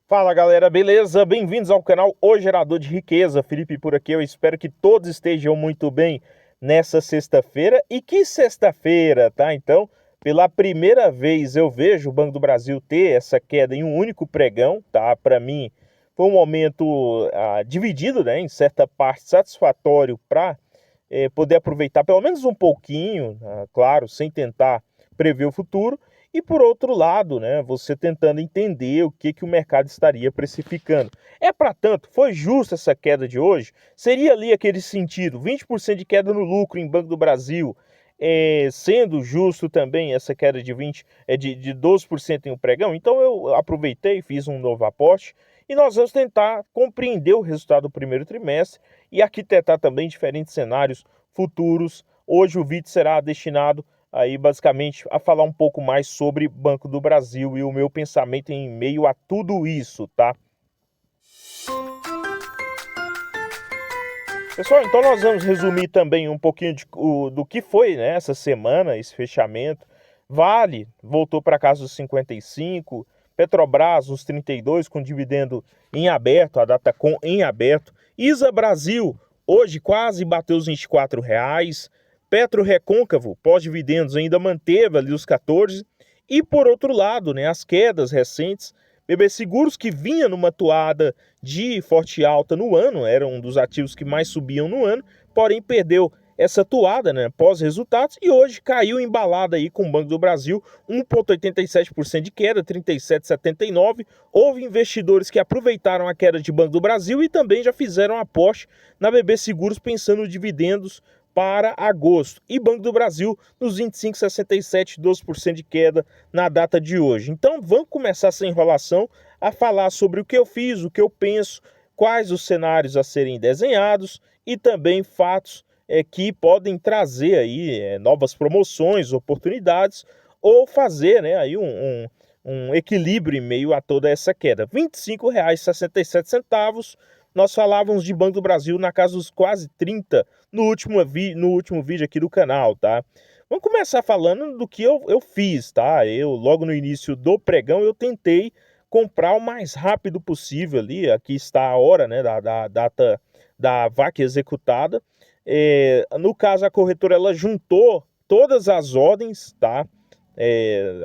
Fala galera, beleza? Bem-vindos ao canal O Gerador de Riqueza. Felipe por aqui, eu espero que todos estejam muito bem nessa sexta-feira. E que sexta-feira, tá? Então, pela primeira vez eu vejo o Banco do Brasil ter essa queda em um único pregão, tá? Para mim foi um momento dividido, né? Em certa parte satisfatório para poder aproveitar pelo menos um pouquinho, claro, sem tentar prever o futuro. E por outro lado, né, você tentando entender o que o mercado estaria precificando. É para tanto, foi justa essa queda de hoje? Seria ali aquele sentido, 20% de queda no lucro em Banco do Brasil, sendo justo também essa queda de 12% em um pregão? Então eu aproveitei, fiz um novo aporte e nós vamos tentar compreender o resultado do primeiro trimestre e arquitetar também diferentes cenários futuros. Hoje o vídeo será destinado aí basicamente a falar um pouco mais sobre Banco do Brasil e o meu pensamento em meio a tudo isso, tá? Pessoal, então nós vamos resumir também um pouquinho do que foi, né, essa semana, esse fechamento. Vale voltou para casa dos 55, Petrobras uns 32 com dividendo em aberto, a data com em aberto. ISA Brasil hoje quase bateu os R$ 24. Petro Recôncavo, pós-dividendos, ainda manteve ali os 14. E por outro lado, né, as quedas recentes, BB Seguros, que vinha numa toada de forte alta no ano, era um dos ativos que mais subiam no ano, porém perdeu essa toada, né, pós-resultados, e hoje caiu embalada aí com o Banco do Brasil, 1,87% de queda, 37,79. Houve investidores que aproveitaram a queda de Banco do Brasil e também já fizeram aporte na BB Seguros pensando em dividendos para agosto. E Banco do Brasil nos 25,67, 12% de queda na data de hoje. Então vamos começar essa enrolação a falar sobre o que eu fiz, o que eu penso, quais os cenários a serem desenhados e também fatos que podem trazer aí novas promoções, oportunidades ou fazer, né, aí um equilíbrio em meio a toda essa queda. R$ 25,67. Nós falávamos de Banco do Brasil na casa dos quase 30 no último vídeo aqui do canal, tá? Vamos começar falando do que eu fiz, tá? Eu, logo no início do pregão, eu tentei comprar o mais rápido possível ali. Aqui está a hora, né, da data da VAC executada. No caso, a corretora, ela juntou todas as ordens, tá?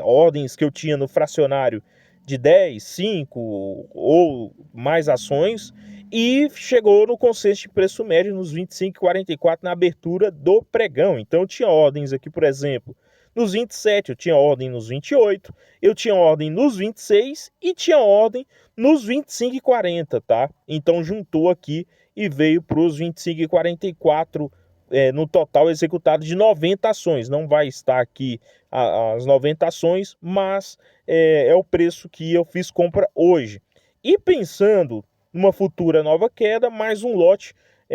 Ordens que eu tinha no fracionário de 10, 5 ou mais ações e chegou no consenso de preço médio nos 25,44 na abertura do pregão. Então eu tinha ordens aqui, por exemplo, nos 27, eu tinha ordem nos 28, eu tinha ordem nos 26 e tinha ordem nos 25,40, tá? Então juntou aqui e veio para os 25,44 no total executado de 90 ações. Não vai estar aqui as 90 ações, mas é o preço que eu fiz compra hoje. E pensando numa futura nova queda, mais um lote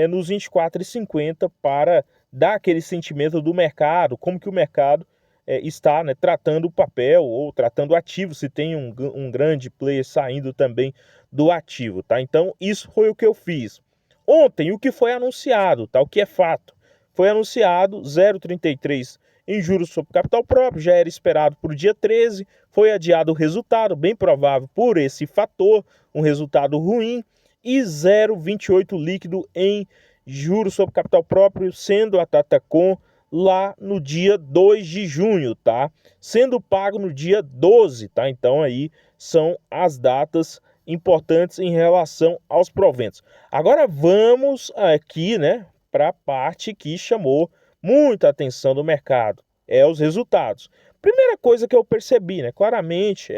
nos 24,50 para dar aquele sentimento do mercado, como que o mercado está, né, tratando o papel ou tratando o ativo, se tem um grande player saindo também do ativo, tá? Então, isso foi o que eu fiz. Ontem, o que foi anunciado, tá? O que é fato? Foi anunciado 0,33 em juros sobre capital próprio, já era esperado para o dia 13, foi adiado o resultado, bem provável por esse fator, um resultado ruim, e 0,28 líquido em juros sobre capital próprio, sendo a Tatacom lá no dia 2 de junho, tá? Sendo pago no dia 12, tá? Então aí são as datas importantes em relação aos proventos. Agora vamos aqui, né, para a parte que chamou muita atenção do mercado, os resultados. Primeira coisa que eu percebi, né, claramente,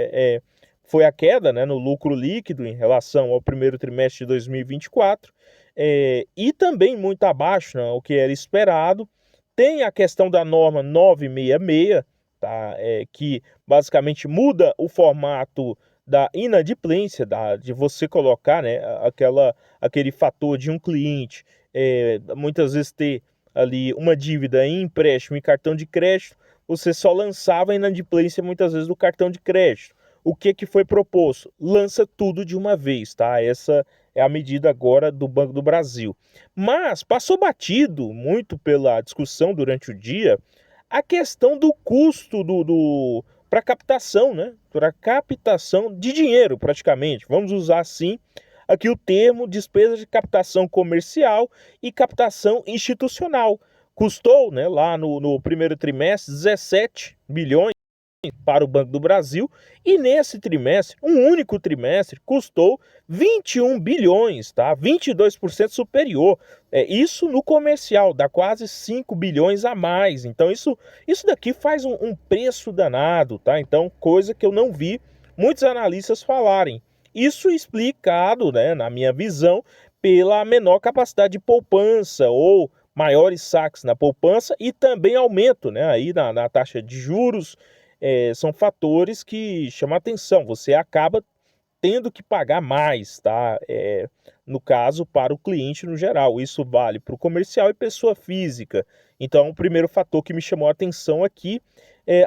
foi a queda, né, no lucro líquido em relação ao primeiro trimestre de 2024, e também muito abaixo, né, o que era esperado. Tem a questão da norma 966, tá, que basicamente muda o formato da inadimplência, de você colocar, né, aquele fator de um cliente muitas vezes ter ali uma dívida em empréstimo e cartão de crédito, você só lançava a inadimplência muitas vezes do cartão de crédito. O que foi proposto? Lança tudo de uma vez, tá? Essa é a medida agora do Banco do Brasil. Mas passou batido muito pela discussão durante o dia a questão do custo para captação, né? Para captação de dinheiro, praticamente. Vamos usar assim aqui o termo despesa de captação comercial e captação institucional. Custou, né, lá no primeiro trimestre, 17 bilhões para o Banco do Brasil, e nesse trimestre, um único trimestre, custou 21 bilhões, tá? 22% superior. Isso no comercial, dá quase 5 bilhões a mais. Então isso daqui faz um preço danado, tá? Então, coisa que eu não vi muitos analistas falarem. Isso explicado, né, na minha visão, pela menor capacidade de poupança ou maiores saques na poupança e também aumento, né, aí na taxa de juros. São fatores que chamam a atenção. Você acaba tendo que pagar mais, tá? No caso, para o cliente no geral. Isso vale para o comercial e pessoa física. Então, o primeiro fator que me chamou a atenção aqui.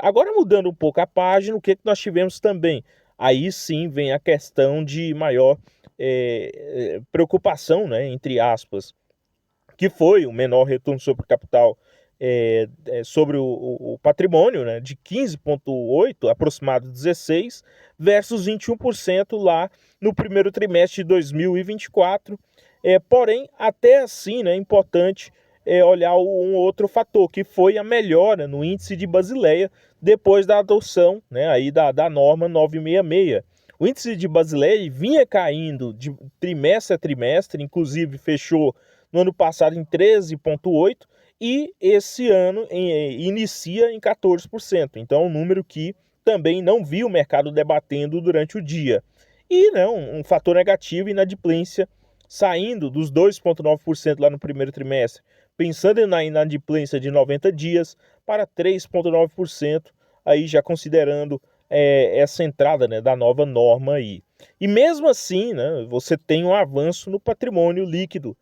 Agora, mudando um pouco a página, o que nós tivemos também? Aí sim vem a questão de maior preocupação, né, entre aspas, que foi o menor retorno sobre o capital, sobre o patrimônio, né, de 15,8%, aproximado 16%, versus 21% lá no primeiro trimestre de 2024. Porém, até assim, né, é importante olhar um outro fator, que foi a melhora no índice de Basileia depois da adoção, né, aí da norma 966. O índice de Basileia vinha caindo de trimestre a trimestre, inclusive fechou no ano passado em 13,8%, e esse ano inicia em 14%. Então, é um número que também não vi o mercado debatendo durante o dia. E, né, um fator negativo, inadimplência, saindo dos 2,9% lá no primeiro trimestre, pensando na inadimplência de 90 dias, para 3,9%, aí já considerando essa entrada, né, da nova norma aí. E mesmo assim, né, você tem um avanço no patrimônio líquido,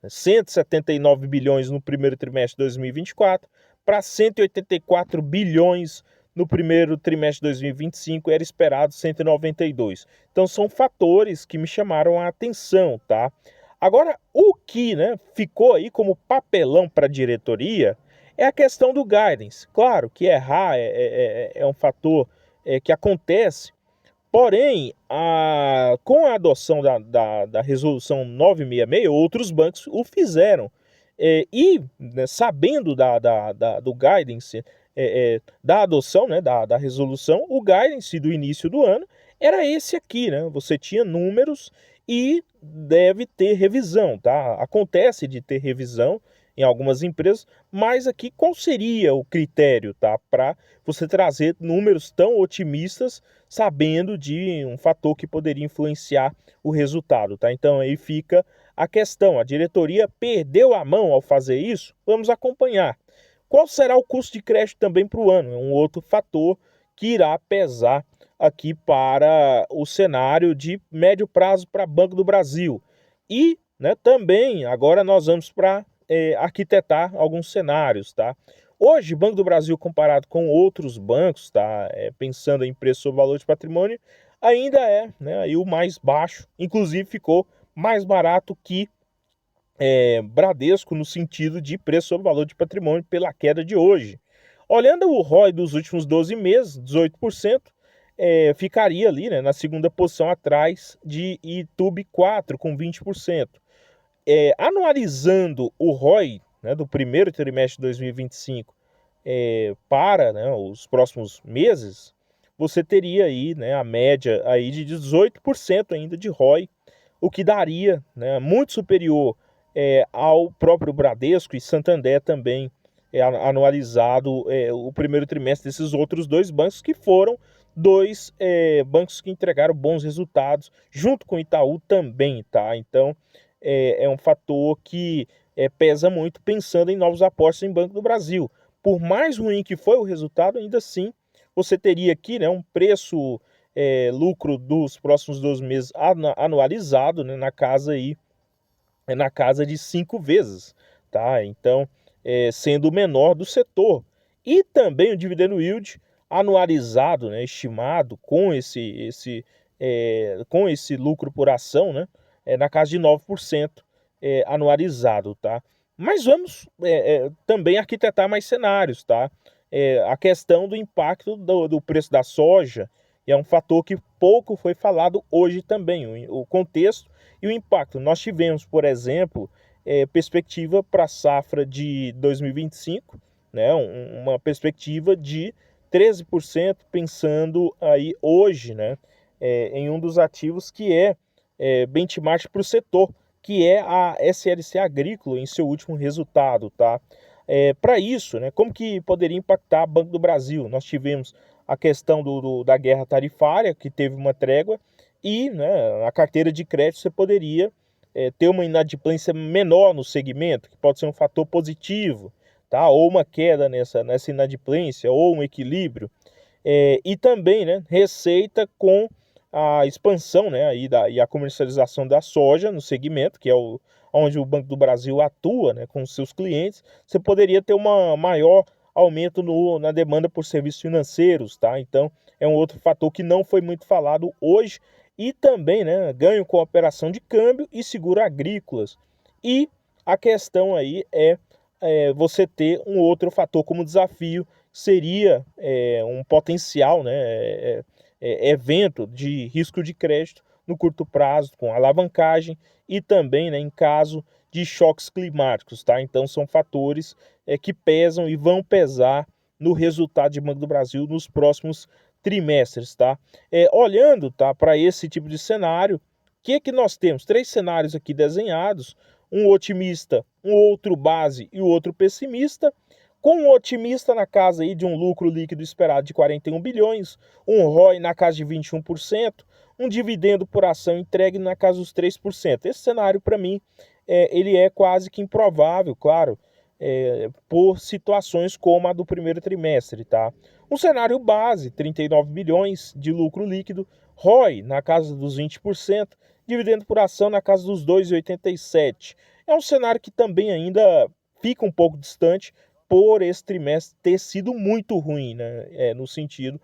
179 bilhões no primeiro trimestre de 2024 para 184 bilhões no primeiro trimestre de 2025, era esperado 192. Então são fatores que me chamaram a atenção, tá? Agora, o que, né, ficou aí como papelão para a diretoria é a questão do guidance. Claro que errar é um fator que acontece. Porém, com a adoção da resolução 966, outros bancos o fizeram. Né, sabendo do guidance, da adoção, né, da resolução, o guidance do início do ano era esse aqui, né? Você tinha números e deve ter revisão, tá? Acontece de ter revisão em algumas empresas, mas aqui qual seria o critério, tá? Para você trazer números tão otimistas, sabendo de um fator que poderia influenciar o resultado, tá? Então aí fica a questão, a diretoria perdeu a mão ao fazer isso? Vamos acompanhar. Qual será o custo de crédito também para o ano? É um outro fator que irá pesar aqui para o cenário de médio prazo para Banco do Brasil. E, né, também agora nós vamos para arquitetar alguns cenários, tá? Hoje, Banco do Brasil, comparado com outros bancos, tá, pensando em preço sobre valor de patrimônio, ainda é, né, aí o mais baixo, inclusive ficou mais barato que Bradesco no sentido de preço sobre valor de patrimônio pela queda de hoje. Olhando o ROI dos últimos 12 meses, 18%, ficaria ali, né, na segunda posição atrás de Itube 4, com 20%. Anualizando o ROI, né, do primeiro trimestre de 2025 para, né, os próximos meses, você teria aí, né, a média aí de 18% ainda de ROI, o que daria, né, muito superior ao próprio Bradesco e Santander também, anualizado o primeiro trimestre desses outros dois bancos, que foram dois bancos que entregaram bons resultados, junto com o Itaú também, tá? Então, é um fator que pesa muito pensando em novos aportes em Banco do Brasil. Por mais ruim que foi o resultado, ainda assim, você teria aqui, né, um preço lucro dos próximos 12 meses anualizado, né, na casa de 5 vezes, tá? Então, sendo o menor do setor. E também o dividendo yield anualizado, né, estimado com esse lucro por ação, né, na casa de 9%, anualizado, tá? Mas vamos também arquitetar mais cenários, tá? a questão do impacto do preço da soja, e é um fator que pouco foi falado hoje também, o contexto e o impacto. Nós tivemos, por exemplo, perspectiva para a safra de 2025, né, uma perspectiva de 13%, pensando aí hoje, né, em um dos ativos que é benchmark para o setor, que é a SLC Agrícola em seu último resultado, tá? Para isso, né, como que poderia impactar o Banco do Brasil? Nós tivemos a questão da guerra tarifária, que teve uma trégua, e, né, a carteira de crédito você poderia ter uma inadimplência menor no segmento, que pode ser um fator positivo, tá? Ou uma queda nessa inadimplência, ou um equilíbrio. E também, né, receita com a expansão, né, e a comercialização da soja no segmento, que é onde o Banco do Brasil atua, né, com os seus clientes, você poderia ter uma maior aumento na demanda por serviços financeiros, tá? Então, é um outro fator que não foi muito falado hoje. E também, né, ganho com a operação de câmbio e seguro agrícolas. E a questão aí você ter um outro fator como desafio, seria um potencial, né, evento de risco de crédito no curto prazo, com alavancagem e também, né, em caso de choques climáticos, tá? Então são fatores que pesam e vão pesar no resultado de Banco do Brasil nos próximos trimestres, tá? Olhando, tá, para esse tipo de cenário, o que nós temos? 3 cenários aqui desenhados, um otimista, um outro base e o outro pessimista. Com um otimista na casa aí de um lucro líquido esperado de 41 bilhões, um ROI na casa de 21%, um dividendo por ação entregue na casa dos 3%. Esse cenário, para mim, ele é quase que improvável, claro, por situações como a do primeiro trimestre, tá? Um cenário base, 39 bilhões de lucro líquido, ROI na casa dos 20%, dividendo por ação na casa dos 2,87. É um cenário que também ainda fica um pouco distante por esse trimestre ter sido muito ruim, né? No sentido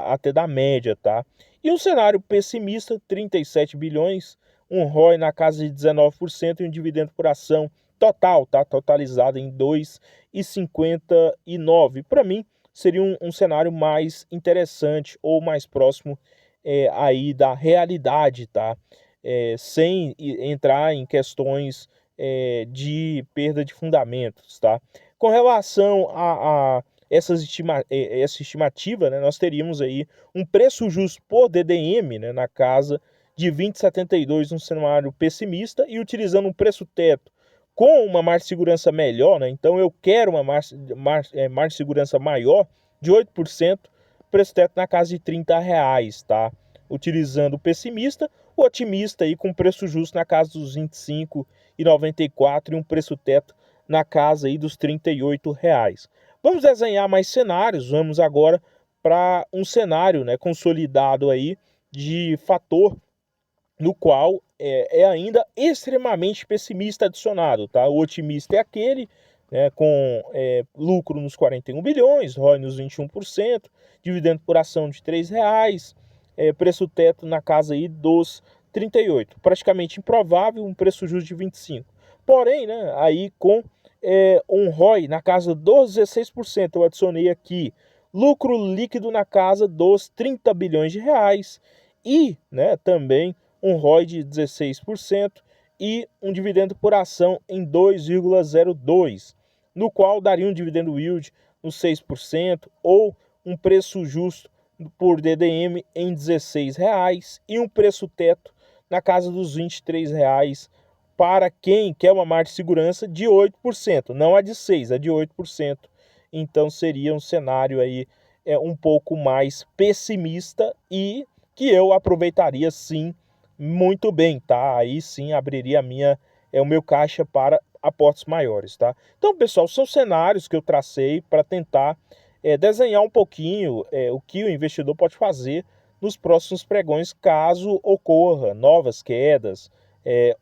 até da média, tá? E um cenário pessimista, 37 bilhões, um ROI na casa de 19% e um dividendo por ação total, tá? Totalizado em 2,59. Para mim, seria um cenário mais interessante ou mais próximo aí da realidade, tá? Sem entrar em questões de perda de fundamentos, tá? Com relação a essa estimativa, né, nós teríamos aí um preço justo por DDM, né, na casa de 20,72 um cenário pessimista, e utilizando um preço teto com uma margem de segurança melhor, né, então eu quero uma margem de segurança maior de 8%, preço teto na casa de R$ 30, tá? Utilizando o pessimista, o otimista aí com preço justo na casa dos 25,94 e um preço teto na casa aí dos R$ 38. Vamos desenhar mais cenários, vamos agora para um cenário, né, consolidado aí de fator no qual é ainda extremamente pessimista adicionado, tá? O otimista é aquele, né, com lucro nos 41 bilhões, ROI nos 21%, dividendo por ação de R$ 3, preço teto na casa aí dos 38. Praticamente improvável, um preço justo de 25. Porém, né, aí com um ROI na casa dos 16%, eu adicionei aqui lucro líquido na casa dos 30 bilhões de reais e, né, também um ROI de 16% e um dividendo por ação em 2,02, no qual daria um dividendo yield nos 6% ou um preço justo por DDM em R$ 16 e um preço teto na casa dos R$ 23 para quem quer uma margem de segurança de 8%, não a de 6%, a de 8%. Então seria um cenário aí um pouco mais pessimista e que eu aproveitaria sim muito bem, tá? Aí sim abriria o meu caixa para aportes maiores, tá? Então, pessoal, são cenários que eu tracei para tentar desenhar um pouquinho o que o investidor pode fazer nos próximos pregões, caso ocorra novas quedas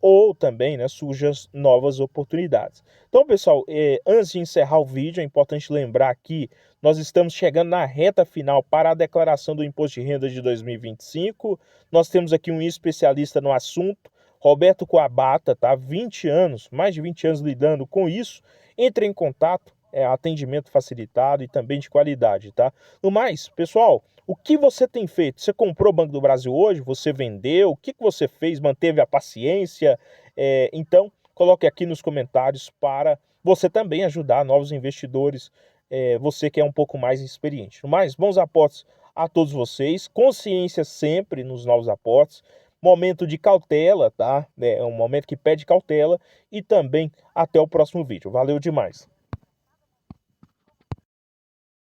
ou também, né, surjam novas oportunidades. Então, pessoal, antes de encerrar o vídeo, é importante lembrar que nós estamos chegando na reta final para a declaração do Imposto de Renda de 2025. Nós temos aqui um especialista no assunto, Roberto Coabata, tá? 20 anos, mais de 20 anos lidando com isso. Entre em contato, atendimento facilitado e também de qualidade, tá? No mais, pessoal, o que você tem feito? Você comprou o Banco do Brasil hoje? Você vendeu? O que que você fez? Manteve a paciência? Então, coloque aqui nos comentários para você também ajudar novos investidores, você que é um pouco mais experiente. No mais, bons aportes a todos vocês, consciência sempre nos novos aportes, momento de cautela, tá? É um momento que pede cautela e também até o próximo vídeo. Valeu demais!